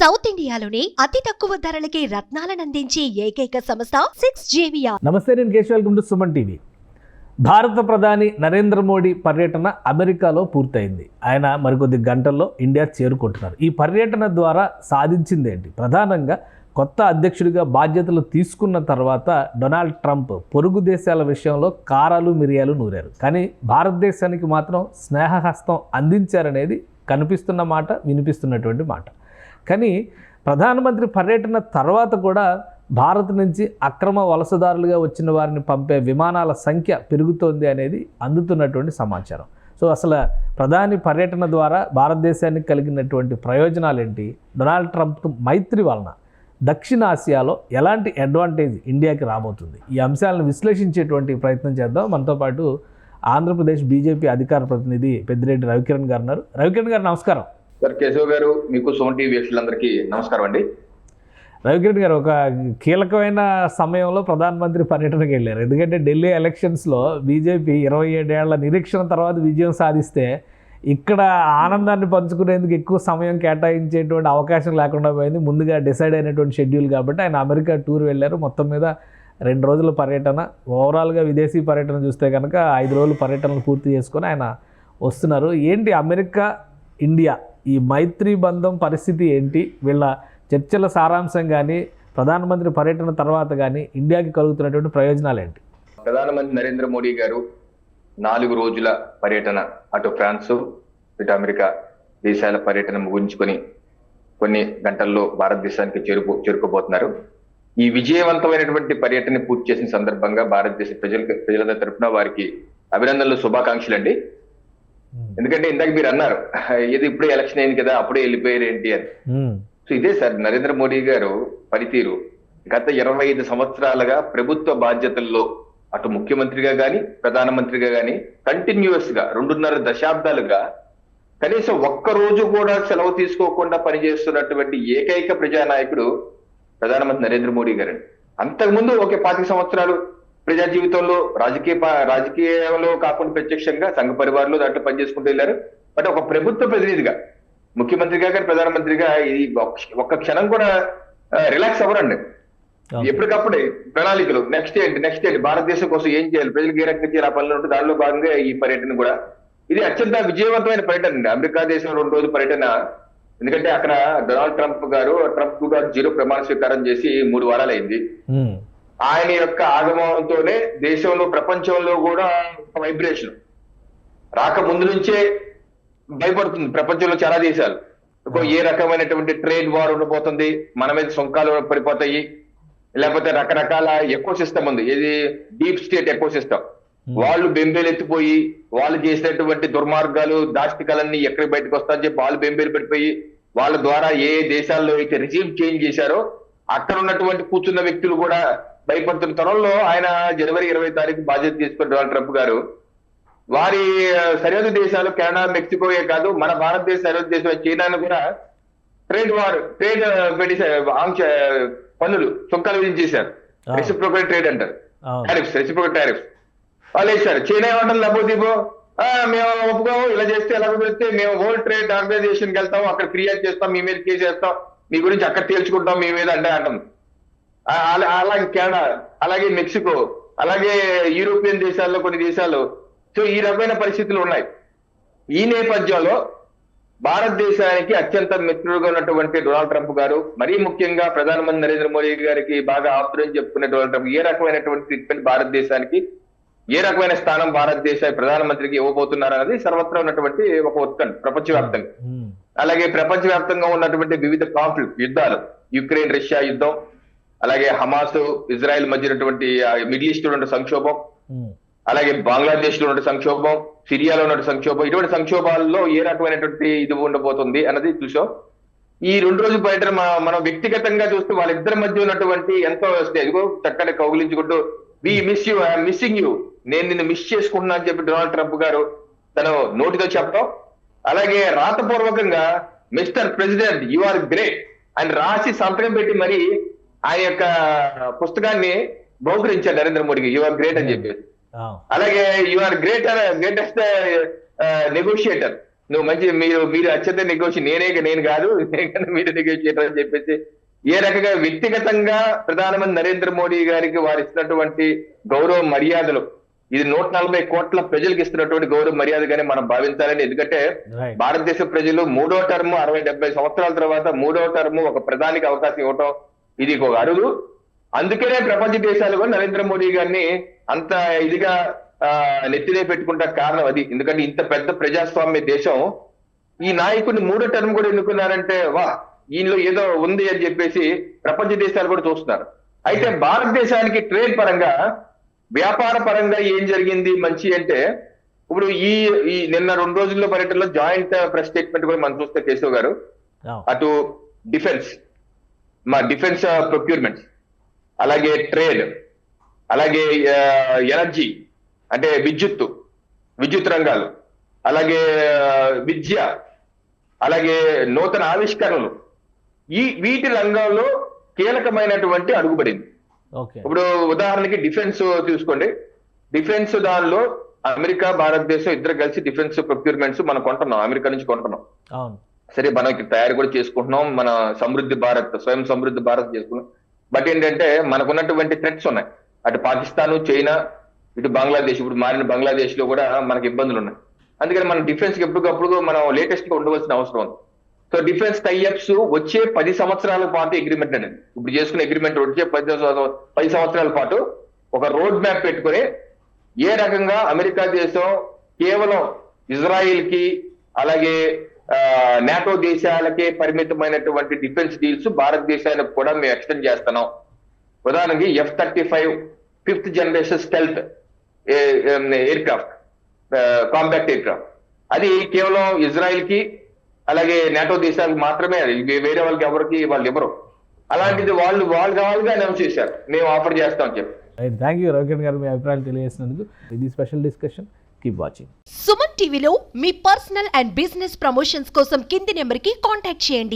South ఇండియాలోని అతి తక్కువ ధరలకి రత్నాలనందించే ఏకైక సంస్థ 6JVR. నమస్తే, నేను Keshav. Welcome to Suman TV. భారత ప్రధాని నరేంద్ర మోడీ పర్యటన అమెరికాలో పూర్తయింది. ఆయన మరికొద్ది గంటల్లో ఇండియా చేరుకుంటున్నారు. ఈ పర్యటన ద్వారా సాధించింది ఏంటి? ప్రధానంగా కొత్త అధ్యక్షుడిగా బాధ్యతలు తీసుకున్న తర్వాత డొనాల్డ్ ట్రంప్ పొరుగు దేశాల విషయంలో కారాలు మిరియాలు నూరారు. కానీ భారతదేశానికి మాత్రం స్నేహహస్తం అందించారనేది కనిపిస్తున్న మాట, వినిపిస్తున్నటువంటి మాట. కానీ ప్రధానమంత్రి పర్యటన తర్వాత కూడా భారత్ నుంచి అక్రమ వలసదారులుగా వచ్చిన వారిని పంపే విమానాల సంఖ్య పెరుగుతోంది అనేది అందుతున్నటువంటి సమాచారం. సో అసలు ప్రధాని పర్యటన ద్వారా భారతదేశానికి కలిగినటువంటి ప్రయోజనాలు ఏంటి? డొనాల్డ్ ట్రంప్ మైత్రి వలన దక్షిణాసియాలో ఎలాంటి అడ్వాంటేజ్ ఇండియాకి రాబోతుంది? ఈ అంశాలను విశ్లేషించేటువంటి ప్రయత్నం చేద్దాం. మనతో పాటు ఆంధ్రప్రదేశ్ బీజేపీ అధికార ప్రతినిధి పెద్దిరెడ్డి రవికిరణ్ గారు ఉన్నారు. రవికిరణ్ గారు నమస్కారం. సార్ కేశవ్ గారు, మీకు సుమన్ టీవీ వీక్షకులందరికీ నమస్కారం అండి. రవికిరణ్ గారు, ఒక కీలకమైన సమయంలో ప్రధానమంత్రి పర్యటనకి వెళ్ళారు. ఎందుకంటే ఢిల్లీ ఎలక్షన్స్లో బీజేపీ 27 ఏళ్ల నిరీక్షణ తర్వాత విజయం సాధిస్తే ఇక్కడ ఆనందాన్ని పంచుకునేందుకు ఎక్కువ సమయం కేటాయించేటువంటి అవకాశం లేకుండా పోయింది. ముందుగా డిసైడ్ అయినటువంటి షెడ్యూల్ కాబట్టి ఆయన అమెరికా టూర్ వెళ్ళారు. మొత్తం మీద 2 రోజుల పర్యటన. ఓవరాల్గా విదేశీ పర్యటన చూస్తే కనుక 5 రోజుల పర్యటనలు పూర్తి చేసుకొని ఆయన వస్తున్నారు. ఏంటి అమెరికా ఇండియా ఈ మైత్రి బంధం పరిస్థితి ఏంటి? వీళ్ళ చర్చల సారాంశం కానీ, ప్రధానమంత్రి పర్యటన తర్వాత కానీ ఇండియాకి కలుగుతున్నటువంటి ప్రయోజనాలు ఏంటి? ప్రధానమంత్రి నరేంద్ర మోడీ గారు 4 రోజుల పర్యటన, అటు ఫ్రాన్సు ఇటు అమెరికా దేశాల పర్యటన ముగించుకొని కొన్ని గంటల్లో భారతదేశానికి చేరుకోబోతున్నారు. ఈ విజయవంతమైనటువంటి పర్యటన పూర్తి చేసిన సందర్భంగా భారతదేశ ప్రజల తరఫున వారికి అభినందనలు, శుభాకాంక్షలు అండి. ఎందుకంటే ఇందాక మీరు అన్నారు, ఇది ఇప్పుడే ఎలక్షన్ అయింది కదా, అప్పుడే వెళ్ళిపోయారు ఏంటి అని. సో ఇదే సార్ నరేంద్ర మోడీ గారు పనితీరు. గత 25 సంవత్సరాలుగా ప్రభుత్వ బాధ్యతల్లో అటు ముఖ్యమంత్రిగా గాని ప్రధానమంత్రిగా గాని కంటిన్యూస్ గా 2.5 దశాబ్దాలుగా కనీసం ఒక్క రోజు కూడా సెలవు తీసుకోకుండా పనిచేస్తున్నటువంటి ఏకైక ప్రజానాయకుడు ప్రధానమంత్రి నరేంద్ర మోడీ గారండి. అంతకుముందు ఒక 25 సంవత్సరాలు ప్రజా జీవితంలో రాజకీయంలో కాకుండా ప్రత్యక్షంగా సంఘ పరివారంలో దాంట్లో పనిచేసుకుంటూ వెళ్ళారు. బట్ ఒక ప్రభుత్వ ప్రతినిధిగా, ముఖ్యమంత్రిగా కానీ ప్రధానమంత్రిగా ఇది ఒక్క క్షణం కూడా రిలాక్స్ అవ్వరండి. ఎప్పటికప్పుడే ప్రణాళికలు, నెక్స్ట్ ఏంటి భారతదేశం కోసం ఏం చేయాలి, ప్రజలకు ఏ రకంగా చేయాలి, ఆ పనులు ఉంటే దానిలో భాగంగా ఈ పర్యటన కూడా ఇది అత్యంత విజయవంతమైన పర్యటన అండి. అమెరికా దేశం 2 రోజుల పర్యటన. ఎందుకంటే అక్కడ డొనాల్డ్ ట్రంప్ గారు ట్రంప్ 2.0 ప్రమాణ స్వీకారం చేసి 3 వారాలు అయింది. ఆయన యొక్క ఆగమనంతోనే దేశంలో, ప్రపంచంలో కూడా ఒక వైబ్రేషన్ రాక ముందు నుంచే భయపడుతుంది ప్రపంచంలో చాలా దేశాలు. ఏ రకమైనటువంటి ట్రేడ్ వార్ ఉండబోతుంది, మన మీద సుంకాలు పడిపోతాయి, లేకపోతే రకరకాల ఎకో సిస్టమ్ ఉంది, ఇది డీప్ స్టేట్ ఎకో సిస్టమ్. వాళ్ళు బెంబేలు ఎత్తిపోయి వాళ్ళు చేసినటువంటి దుర్మార్గాలు, దాష్టికాలన్నీ ఎక్కడికి బయటకు వస్తారని చెప్పి వాళ్ళు బెంబేలు పెట్టిపోయి వాళ్ళ ద్వారా ఏ దేశాల్లో అయితే రిజీమ్ చేంజ్ చేశారో అక్కడ ఉన్నటువంటి కూర్చున్న వ్యక్తులు కూడా భయపడుతున్న తరంలో ఆయన జనవరి 20 తారీఖు బాధ్యత తీసుకున్న డొనాల్డ్ ట్రంప్ గారు వారి సరిహద్దు దేశాలు కెనడా, మెక్సికోయే కాదు, మన భారతదేశ సరిహద్దు దేశం చైనాను కూడా ట్రేడ్ పన్నులు, సుంకాలు విధించేశారు. రెసిప్రోకల్ ట్రేడ్ అంటారు, రెసిప్రోకల్ టారిఫ్స్ వాళ్ళు వేశారు. చైనా ఏమంటారు, లేకపోతే మేము ఒప్పుకోము, ఇలా చేస్తే ఎలా కుదిరితే మేము వరల్డ్ ట్రేడ్ ఆర్గనైజేషన్కి వెళ్తాం, అక్కడ ఫిర్యాదు చేస్తాం, మీ మీద కేసు చేస్తాం, మీ గురించి అక్కడ తేల్చుకుంటాం మీ మీద అంటే అంటాం. అలాగే కెనడా, అలాగే మెక్సికో, అలాగే యూరోపియన్ దేశాల్లో కొన్ని దేశాలు. సో ఈ రకమైన పరిస్థితులు ఉన్నాయి. ఈ నేపథ్యంలో భారతదేశానికి అత్యంత మిత్రుడుగా ఉన్నటువంటి డొనాల్డ్ ట్రంప్ గారు, మరీ ముఖ్యంగా ప్రధానమంత్రి నరేంద్ర మోడీ గారికి బాగా ఆప్తులని చెప్పుకునే డొనాల్డ్ ట్రంప్ ఏ రకమైనటువంటి ట్రీట్మెంట్ భారతదేశానికి, ఏ రకమైన స్థానం భారతదేశ ప్రధానమంత్రికి ఇవ్వబోతున్నారు అన్నది సర్వత్రా ఉన్నటువంటి ఒక ఉత్కంఠ ప్రపంచవ్యాప్తంగా. అలాగే ప్రపంచవ్యాప్తంగా ఉన్నటువంటి వివిధ కాన్ఫ్లిక్ట్, యుద్ధాలు, యుక్రెయిన్ రష్యా యుద్ధం, అలాగే హమాస్ ఇజ్రాయెల్ మధ్య ఉన్నటువంటి మిడిల్ ఈస్ట్ లో ఉన్న సంక్షోభం, అలాగే బంగ్లాదేశ్ లో ఉన్న సంక్షోభం, సిరియాలో ఉన్న సంక్షోభం, ఇటువంటి సంక్షోభాల్లో ఏ రకమైనటువంటి ఇది ఉండబోతుంది అన్నది చూసాం. ఈ 2 రోజుల పర్యటన మనం వ్యక్తిగతంగా చూస్తూ వాళ్ళిద్దరి మధ్య ఉన్నటువంటి ఎంతో ఇదిగో చక్కని కౌగిలించుకుంటూ we miss you, I'm missing you, నేను నిన్ను మిస్ చేసుకుంటున్నా అని చెప్పి డొనాల్డ్ ట్రంప్ గారు తను నోటితో చెప్పడం, అలాగే రాతపూర్వకంగా Mister President you are great అని రాసి సంతకం పెట్టి మరి ఆయన యొక్క పుస్తకాన్ని బహుకరించారు నరేంద్ర మోడీకి, యు ఆర్ గ్రేట్ అని చెప్పేసి. అలాగే యు ఆర్ గ్రేటెస్ట్ నెగోషియేటర్, నువ్వు మంచి మీరు అత్యంత నెగోషియేట్ నేను కాదు మీరు నెగోషియేటర్ అని చెప్పేసి ఏ రకంగా వ్యక్తిగతంగా ప్రధానమంత్రి నరేంద్ర మోడీ గారికి వారు ఇస్తున్నటువంటి గౌరవ మర్యాదలు ఇది 140 కోట్ల ప్రజలకు ఇస్తున్నటువంటి గౌరవ మర్యాదగానే మనం భావించాలని. ఎందుకంటే రైట్ భారతదేశ ప్రజలు 3వ టర్మ్ 60-70 సంవత్సరాల తర్వాత 3వ టర్మ్ ఒక ప్రధానికి అవకాశం ఇవ్వటం ఇది ఒక అరుదు. అందుకనే ప్రపంచ దేశాలు కూడా నరేంద్ర మోడీ గారిని అంత ఇదిగా నెత్తినే పెట్టుకుంటా కారణం అది. ఎందుకంటే ఇంత పెద్ద ప్రజాస్వామ్య దేశం ఈ నాయకుడిని 3వ టర్మ్ కూడా ఎన్నుకున్నారంటే వా ఈయనలో ఏదో ఉంది అని చెప్పేసి ప్రపంచ దేశాలు కూడా చూస్తున్నారు. అయితే భారతదేశానికి ట్రేడ్ పరంగా వ్యాపార పరంగా ఏం జరిగింది మంచి అంటే ఇప్పుడు ఈ నిన్న 2 రోజుల్లో పర్యటనలో జాయింట్ ప్రెస్ స్టేట్మెంట్ కూడా మనం చూస్తే కేశవ్ గారు అటు డిఫెన్స్ ప్రొక్యూర్మెంట్ అలాగే ట్రేడ్ అలాగే ఎనర్జీ అంటే విద్యుత్ రంగాలు అలాగే విద్య అలాగే నూతన ఆవిష్కరణలు వీటి రంగంలో కీలకమైనటువంటి అడుగుపడింది. ఓకే ఇప్పుడు ఉదాహరణకి డిఫెన్స్ తీసుకోండి. డిఫెన్స్ దానిలో అమెరికా భారతదేశం ఇద్దరు కలిసి డిఫెన్స్ ప్రొక్యూర్మెంట్స్ మనం కొంటున్నాం, అమెరికా నుంచి కొంటున్నాం. అవును సరే మనం ఇక్కడ తయారు కూడా చేసుకుంటున్నాం, మన స్వయం సమృద్ధి భారత్ చేసుకున్నాం. బట్ ఏంటంటే మనకున్నటువంటి థ్రెట్స్ ఉన్నాయి, అటు పాకిస్తాన్ చైనా ఇటు బంగ్లాదేశ్, ఇప్పుడు మారిన బంగ్లాదేశ్ లో కూడా మనకి ఇబ్బందులు ఉన్నాయి. అందుకని మన డిఫెన్స్ కి ఎప్పటికప్పుడు మనం లేటెస్ట్ గా ఉండవలసిన అవసరం ఉంది. సో డిఫెన్స్ టైఅప్స్ వచ్చే 10 సంవత్సరాల పాటు అగ్రిమెంట్ అనేది ఇప్పుడు చేసుకున్న అగ్రిమెంట్ వచ్చే 10 సంవత్సరాల పాటు ఒక రోడ్ మ్యాప్ పెట్టుకుని ఏ రకంగా అమెరికా దేశం కేవలం ఇజ్రాయిల్ కి అలాగే నాటో దేశాలకే పరిమితమైనటువంటి డిఫెన్స్ డీల్స్ భారతదేశానికి కూడా మేము ఎక్స్టెండ్ చేస్తున్నాం. ఉదాహరణకి F-35 5th generation stealth aircraft compact aircraft అది కేవలం ఇజ్రాయిల్ కి అలాగే నాటో దేశాలకు మాత్రమే, వేరే వాళ్ళకి ఎవరికి వాళ్ళు ఎవరు అలాంటిది వాళ్ళు కావాలిగా అనౌన్స్ చేశారు మేము ఆఫర్ చేస్తామని చెప్పి. రైట్ థ్యాంక్ యూ రవికిరణ్ గారు మీ అభిప్రాయాలు తెలియజేసినందుకు. ఇది special discussion. Keep watching. Suman టీవీలో మీ పర్సనల్ అండ్ బిజినెస్ ప్రమోషన్స్ కోసం కింది నెంబర్కి కాంటాక్ట్ చేయండి.